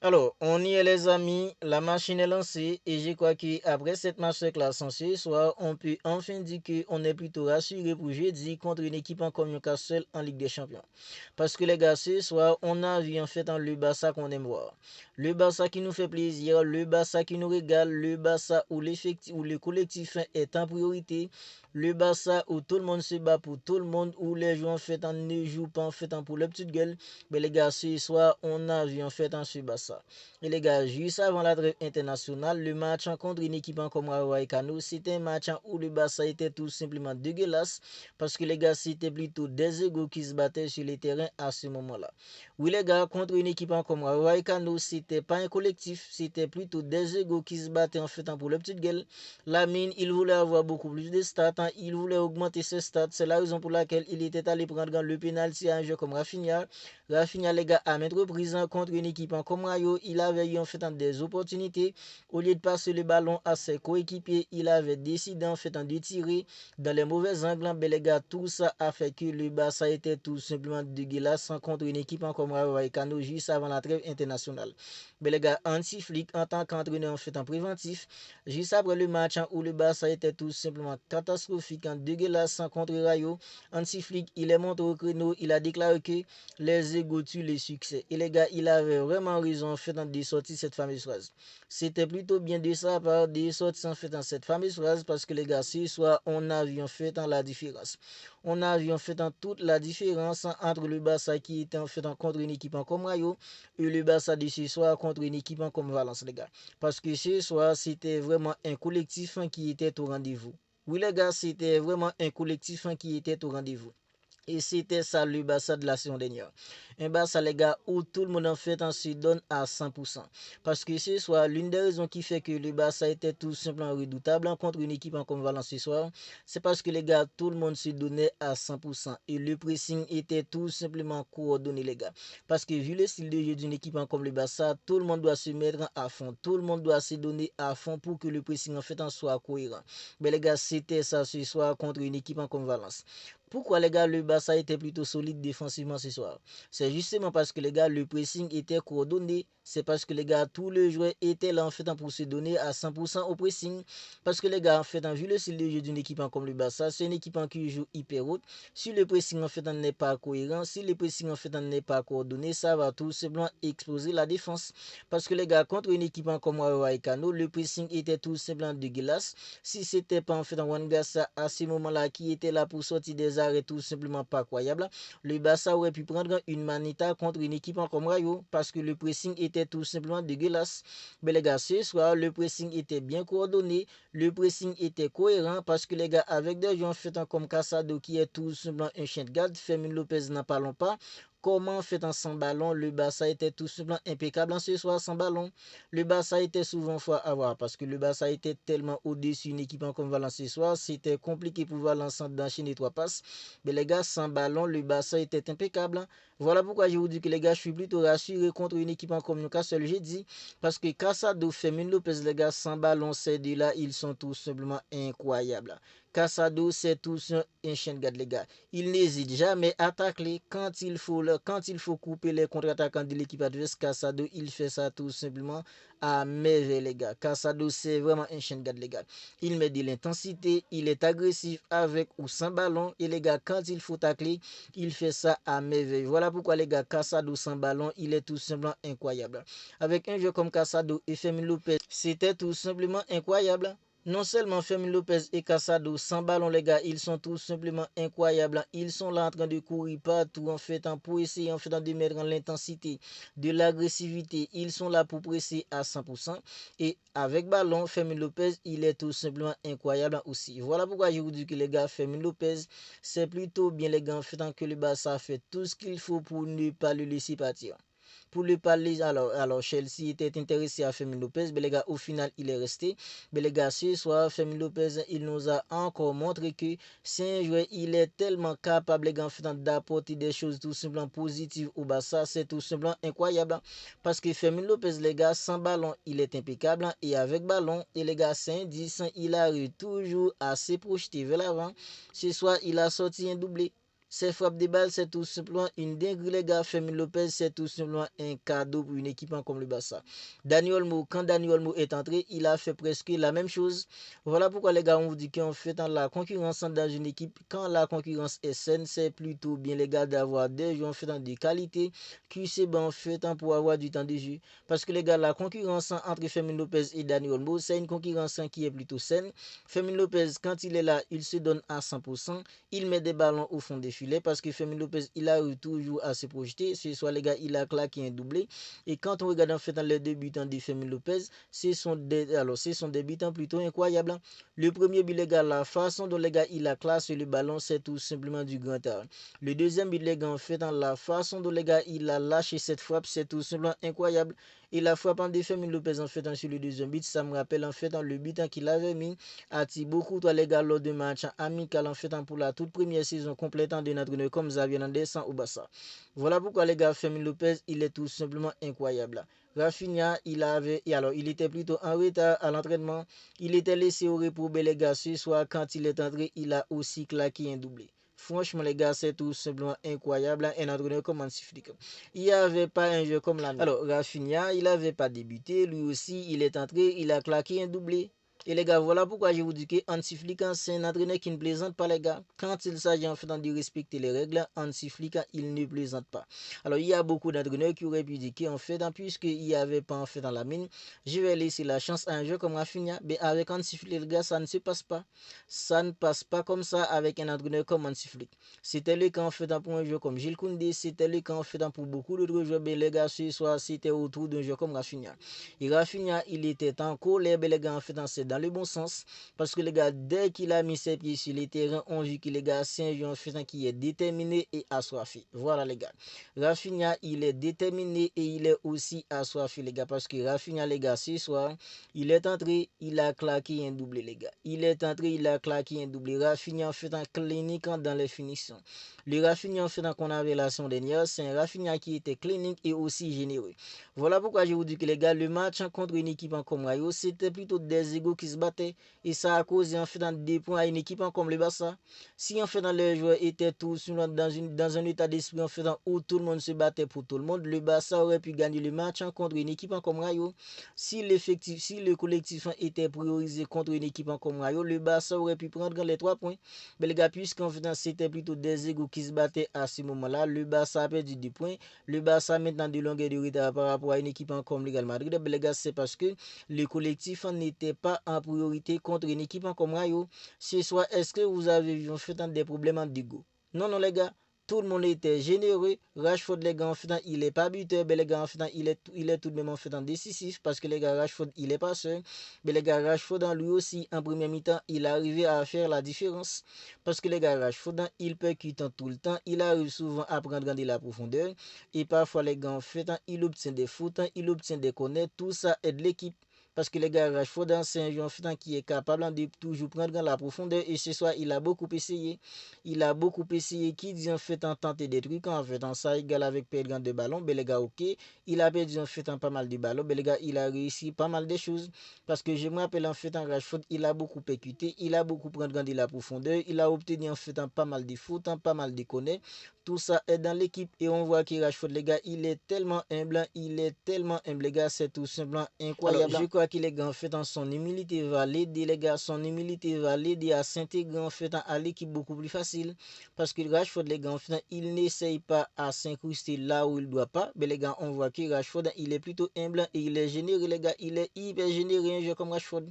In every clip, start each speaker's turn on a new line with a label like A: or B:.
A: Alors, on y est les amis, la machine est lancée et je crois qu'après cette masterclass ce soir, on peut enfin dire qu'on est plutôt rassuré pour jeudi contre une équipe en comme Newcastle en Ligue des Champions. Parce que les gars, ce soir, on a vu en fait le Barça qu'on aime voir. Le Barça qui nous fait plaisir, le Barça qui nous régale, le Barça où l'effectif, où le collectif est en priorité, le Barça où tout le monde se bat pour tout le monde, où les joueurs en fait ne jouent pas en fait pour leur petite gueule. Mais les gars, ce soir, on a vu en fait ce Barça. Et les gars, juste avant la trêve internationale, le match contre une équipe comme Rayo Vallecano, c'était un match où le Barça était tout simplement dégueulasse parce que les gars, c'était plutôt des égos qui se battaient sur les terrains à ce moment-là. Oui les gars, contre une équipe comme Rayo Vallecano, c'était pas un collectif, c'était plutôt des égos qui se battaient en fait pour le petite gueule. Lamine, il voulait avoir beaucoup plus de stats, il voulait augmenter ses stats, c'est la raison pour laquelle il était allé prendre le penalty à un jeu comme Rafinha. Rafinha, les gars, à maintes reprises contre une équipe comme Rayo, il avait eu en fait des opportunités. Au lieu de passer le ballon à ses coéquipiers, il avait décidé en fait de tirer dans les mauvais angles. Mais les gars, tout ça a fait que le Barça était tout simplement dégueulasse contre une équipe comme Rayo Vallecano juste avant la trêve internationale. Mais les gars, Hansi Flick en tant qu'entraîneur en fait en préventif, juste après le match où le Barça était tout simplement catastrophique, dégueulasse contre Rayo, Hansi Flick, il est monté au créneau, il a déclaré que les égos tuent les succès. Et les gars, il avait vraiment raison en fait de sortir cette fameuse phrase. C'était plutôt bien de sa part de sortir en fait dans cette fameuse phrase parce que les gars, ce soir, on a vu en fait la différence. On a vu en fait toute la différence entre le Barça qui était en fait contre une équipe comme Rayo et le Barça de ce soir contre une équipe comme Valence, les gars. Parce que ce soir, c'était vraiment un collectif qui était au rendez-vous. Oui, les gars, c'était vraiment un collectif qui était au rendez-vous. Et c'était ça le Barça de la saison dernière. Un Barça, les gars, où tout le monde en fait se donne à 100%. Parce que ce soir, l'une des raisons qui fait que le Barça était tout simplement redoutable contre une équipe comme Valence ce soir, c'est parce que les gars, tout le monde se donnait à 100%. Et le pressing était tout simplement coordonné, les gars. Parce que vu le style de jeu d'une équipe comme le Barça, tout le monde doit se mettre à fond. Tout le monde doit se donner à fond pour que le pressing en fait soit cohérent. Mais les gars, c'était ça ce soir contre une équipe comme Valence. Pourquoi les gars, le Barça était plutôt solide défensivement ce soir? C'est justement parce que les gars, le pressing était coordonné. C'est parce que les gars, tous les joueurs étaient là en fait pour se donner à 100% au pressing. Parce que les gars, en fait, vu le style de jeu d'une équipe comme le Barça, c'est une équipe qui joue hyper haute. Si le pressing en fait n'est pas cohérent, si le pressing en fait n'est pas coordonné, ça va tout simplement exploser la défense. Parce que les gars, contre une équipe comme Raikano, le pressing était tout simplement dégueulasse. Si c'était pas en fait Juan Garcia à ce moment-là qui était là pour sortir des arrêts tout simplement pas croyable, le Barça aurait pu prendre une manita contre une équipe comme Rayo parce que le pressing était tout simplement dégueulasse. Mais les gars, ce soir, le pressing était bien coordonné, le pressing était cohérent parce que les gars, avec des gens fait comme Casado qui est tout simplement un chien de garde, Fermin Lopez n'en parlons pas. Comment fait un sans ballon? Le Barça était tout simplement impeccable en ce soir sans ballon. Le Barça était souvent fort à voir parce que le Barça était tellement au-dessus d'une équipe comme Valence ce soir. C'était compliqué pour Valence d'enchaîner trois passes. Mais les gars, sans ballon, le Barça était impeccable. Voilà pourquoi je vous dis que les gars, je suis plutôt rassuré contre une équipe comme Newcastle. J'ai dit parce que Casado, Fermin Lopez, les gars, sans ballon, ces deux-là, ils sont tout simplement incroyables. Casado, c'est tout un chien de garde, les gars. Il n'hésite jamais à tacler quand il faut couper les contre-attaquants de l'équipe adverse. Casado, il fait ça tout simplement à merveille, les gars. Casado, c'est vraiment un chien de garde, les gars. Il met de l'intensité, il est agressif avec ou sans ballon. Et les gars, quand il faut tacler, il fait ça à merveille. Voilà pourquoi, les gars, Casado sans ballon, il est tout simplement incroyable. Avec un jeu comme Casado et Fermin Lopez, c'était tout simplement incroyable. Non seulement Fermin Lopez et Casado sans ballon, les gars, ils sont tout simplement incroyables. Ils sont là en train de courir partout en fait pour essayer en fait de mettre en l'intensité, de l'agressivité. Ils sont là pour presser à 100%. Et avec ballon, Fermin Lopez, il est tout simplement incroyable aussi. Voilà pourquoi je vous dis que les gars, Fermin Lopez, c'est plutôt bien les gars en fait que le Barça fait tout ce qu'il faut pour ne pas le laisser partir. Pour le parler, alors Chelsea était intéressé à Fermin Lopez, mais les gars, au final, il est resté. Mais les gars, ce soir, Fermin Lopez, il nous a encore montré que c'est un joueur, il est tellement capable, les gars, d'apporter des choses tout simplement positives au Barça. C'est tout simplement incroyable. Parce que Fermin Lopez, les gars, sans ballon, il est impeccable. Et avec ballon, et les gars, c'est un 10, il arrive toujours à se projeter vers l'avant. Ce soir, il a sorti un doublé. Ses frappes de balles, c'est tout simplement une dinguerie, les gars. Fermin Lopez, c'est tout simplement un cadeau pour une équipe comme le Barça. Dani Olmo, quand Dani Olmo est entré, il a fait presque la même chose. Voilà pourquoi les gars, on vous dit qu'en fait, dans la concurrence dans une équipe, quand la concurrence est saine, c'est plutôt bien les gars d'avoir des joueurs en fait de qualité qui c'est bon en fait pour avoir du temps de jeu. Parce que les gars, la concurrence entre Fermin Lopez et Dani Olmo, c'est une concurrence qui est plutôt saine. Fermin Lopez, quand il est là, il se donne à 100%. Il met des ballons au fond des filets parce que Fermin Lopez, il a eu toujours à se projeter. Ce soit les gars, il a claqué un doublé. Et quand on regarde en fait dans les débutants de Fermin Lopez, ce sont des butants plutôt incroyables. Le premier but, les gars, la façon dont les gars, il a classé le ballon, c'est tout simplement du grand art. Le deuxième but, les gars, en fait, dans la façon dont les gars, il a lâché cette frappe, c'est tout simplement incroyable. Et la frappe en Fermin Lopez, en fait, sur le deuxième but, ça me rappelle en fait le but qu'il avait mis à Thibaut Courtois, les gars, lors de match amical en fait pour la toute première saison complétant de notre comme Xavier Hernandez au Barça. Voilà pourquoi les gars, Fermin Lopez, il est tout simplement incroyable. Rafinha, il était plutôt en retard à l'entraînement. Il était laissé au repos, les gars, ce soir, quand il est entré, il a aussi claqué un doublé. Franchement, les gars, c'est tout simplement incroyable. Un entraîneur comme Hansi Flick. Il n'y avait pas un jeu comme la mienne. Alors, Rafinha, il n'avait pas débuté. Lui aussi, il est entré, il a claqué un doublé. Et les gars, voilà pourquoi je vous dis que Hansi Flick, c'est un entraîneur qui ne plaisante pas, les gars. Quand il s'agit en fait de respecter les règles, Hansi Flick, il ne plaisante pas. Alors, il y a beaucoup d'entraîneurs qui auraient pu dire qu'en fait, puisqu'il n'y avait pas en fait dans la mine, je vais laisser la chance à un jeu comme Rafinha. Mais avec Hansi Flick, les gars, ça ne se passe pas. Ça ne passe pas comme ça avec un entraîneur comme Hansi Flick. C'était le cas en fait pour un jeu comme Jules Koundé, c'était le cas en fait pour beaucoup d'autres joueurs. Mais les gars, ce soir, c'était autour d'un jeu comme Rafinha. Et Rafinha, il était en colère, les gars, en fait, c'est dans le bon sens. Parce que les gars, dès qu'il a mis ses pieds sur le terrain, on vit que les gars, c'est un joueur qui est déterminé et assoiffé. Voilà les gars. Rafinha, il est déterminé et il est aussi assoiffé les gars. Parce que Rafinha, les gars, ce soir, il est entré, il a claqué un doublé les gars. Il est entré, il a claqué un doublé. Rafinha, en fait, en clinique dans les finitions. Le Rafinha, en fait, qu'on avait la semaine dernière, c'est un Rafinha qui était clinique et aussi généreux. Voilà pourquoi je vous dis que les gars, le match contre une équipe comme Rayo, c'était plutôt des égos qui se battaient. Et ça a causé en fait des points à une équipe comme le Barça. Si en fait les joueurs étaient tous dans un état d'esprit en fait où tout le monde se battait pour tout le monde, le Barça aurait pu gagner le match contre une équipe comme Rayo. Si le collectif était priorisé contre une équipe comme Rayo, le Barça aurait pu prendre les 3 points. Mais les gars, puisqu'en fait c'était plutôt des égos qui se battaient à ce moment-là, le Barça a perdu 2 points. Le Barça maintenant de longueur de retard par rapport à une équipe comme le Real Madrid. Les gars, c'est parce que le collectif n'était pas en priorité contre une équipe comme Rayo. Ce soir, est-ce que vous avez vu en fait des problèmes d'ego? Non, non, les gars. Tout le monde était généreux. Rashford, les gars, en fait, il n'est pas buteur. Mais les gars, en fait, il est tout de même en fait décisif. Parce que les gars, Rashford, il est pas seul. Mais les gars, Rashford, lui aussi, en première mi-temps, il arrivait à faire la différence. Parce que les gars, Rashford, il peut quitter tout le temps. Il arrive souvent à prendre de la profondeur. Et parfois, les gars, en fait, il obtient des fautes, il obtient des corners. Tout ça aide l'équipe. Parce que les gars, Rashford, c'est un joueur qui est capable de toujours prendre la profondeur. Et ce soir, il a beaucoup essayé. Il a beaucoup essayé. Qui dit en fait en tenter des trucs, en fait, en ça égale avec perdre de ballon. Mais les gars, ok. Il a perdu en fait pas mal de ballons. Mais les gars, il a réussi pas mal de choses. Parce que je me rappelle en fait en Rashford, il a beaucoup percuté. Il a beaucoup prendre de la profondeur. Il a obtenu en fait pas mal de fautes, pas mal de connaît. Tout ça est dans l'équipe. Et on voit que Rashford, les gars, il est tellement humble. Il est tellement humble, les gars. C'est tout simplement incroyable. Alors, je crois qu'il est gars, en fait, en son humilité va l'aider, les gars. Son humilité va l'aider à s'intégrer, en fait, à l'équipe beaucoup plus facile. Parce que Rashford, les gars, en fait, il n'essaye pas à s'incruster là où il ne doit pas. Mais les gars, on voit que Rashford, il est plutôt humble et il est généreux, les gars. Il est hyper généreux, un jeu comme Rashford.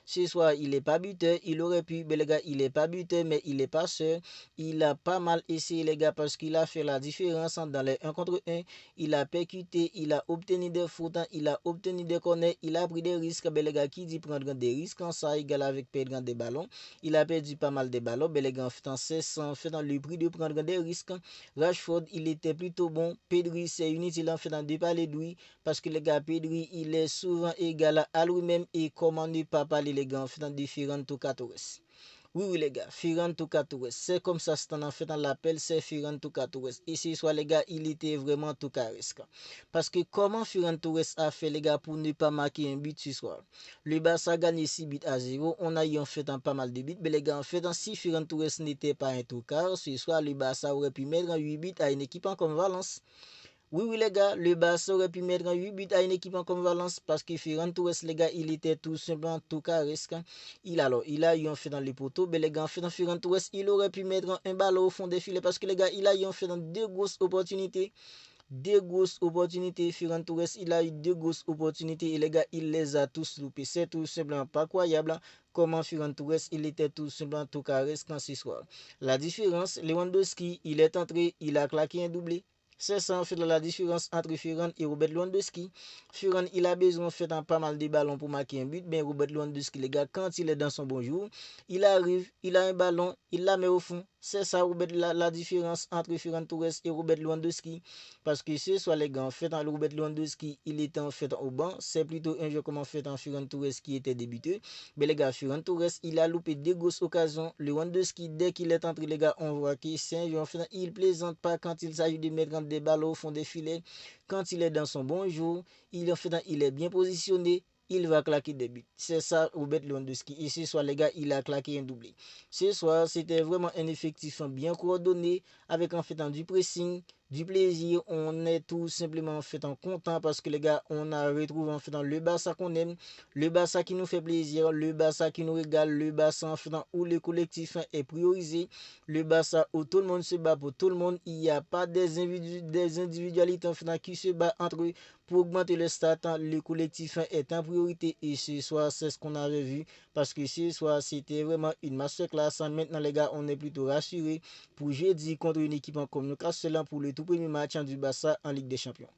A: Ce soir, il n'est pas buteur. Il aurait pu, mais les gars, il n'est pas buteur, mais il n'est pas seul. Il a pas mal essayé, les gars, parce qu'il a fait la différence dans les 1 contre 1. Il a percuté, il a obtenu des fautes, il a obtenu des corners, il a pris des risques. Mais les gars, qui dit prendre des risques, en ça égale avec perdre des ballons. Il a perdu pas mal de ballons. Mais les gars, en fait dans le prix de prendre des risques. Rashford, il était plutôt bon. Pedri, c'est inutile en fait de parler de lui. Parce que les gars, Pedri, il est souvent égal à lui-même. Et comment ne pas parler, les gars, en fait dans différentes 14. Oui, les gars, Firan Touka-Tourès. C'est comme ça, c'est en fait, on l'appelle, c'est Firan Touka-Tourès. Ici, soit les gars, il était vraiment Toukaresque. Parce que comment Firan Tourès a fait, les gars, pour ne pas marquer un but ce soir? Le Barça a gagné 6 buts à 0. On a eu en fait un pas mal de buts. Mais les gars, en fait, si Firan Tourès n'était pas un Toukar, ce soir, le Barça aurait pu mettre 8 buts à une équipe comme Valence. Oui, oui, les gars, le Barça aurait pu mettre 8 buts à une équipe comme Valence parce que Ferran Torres, les gars, il était tout simplement tout caresque. Il a eu un fait dans les poteaux, mais les gars, en fait, dans Ferran Torres, il aurait pu mettre un ballon au fond des filets parce que les gars, il a eu un fait dans deux grosses opportunités. Deux grosses opportunités. Ferran Torres, il a eu deux grosses opportunités et les gars, il les a tous loupés. C'est tout simplement pas croyable comment Ferran Torres, il était tout simplement tout caresque ce soir. La différence, Lewandowski, il est entré, il a claqué un doublé. C'est ça en fait la différence entre Ferran et Robert Lewandowski. Ferran, il a besoin en fait un pas mal de ballons pour marquer un but, mais Robert Lewandowski, les gars, quand il est dans son bon jour, il arrive, il a un ballon, il la met au fond. C'est ça Robert, la différence entre Ferran Torres et Robert Lewandowski. Parce que ce soit les gars, en fait, Robert Lewandowski, il était en fait au banc. C'est plutôt un jeu comme en fait en Ferran Torres qui était débuté. Mais les gars, Ferran Torres, il a loupé deux grosses occasions. Lewandowski, dès qu'il est entré, les gars, on voit que c'est un jeu en fait, il plaisante pas quand il s'agit de mettre des balles au fond des filets. Quand il est dans son bon jour, il est bien positionné. Il va claquer des buts. C'est ça, Robert Lewandowski. Et ce soir, les gars, il a claqué un doublé. Ce soir, c'était vraiment un effectif bien coordonné, avec en fait du pressing, du plaisir. On est tout simplement en fait en content parce que les gars, on a retrouvé en fait dans le Barça qu'on aime, le Barça qui nous fait plaisir, le Barça qui nous régale, le Barça en fait où le collectif est priorisé, le Barça où tout le monde se bat pour tout le monde. Il n'y a pas des individualités en fait qui se battent entre eux pour augmenter le stade. Le collectif est en priorité et ce soir, c'est ce qu'on avait vu parce que ce soir, c'était vraiment une masterclass. Maintenant, les gars, on est plutôt rassurés pour jeudi contre une équipe comme Newcastle pour le tout premier match du Barça en Ligue des Champions.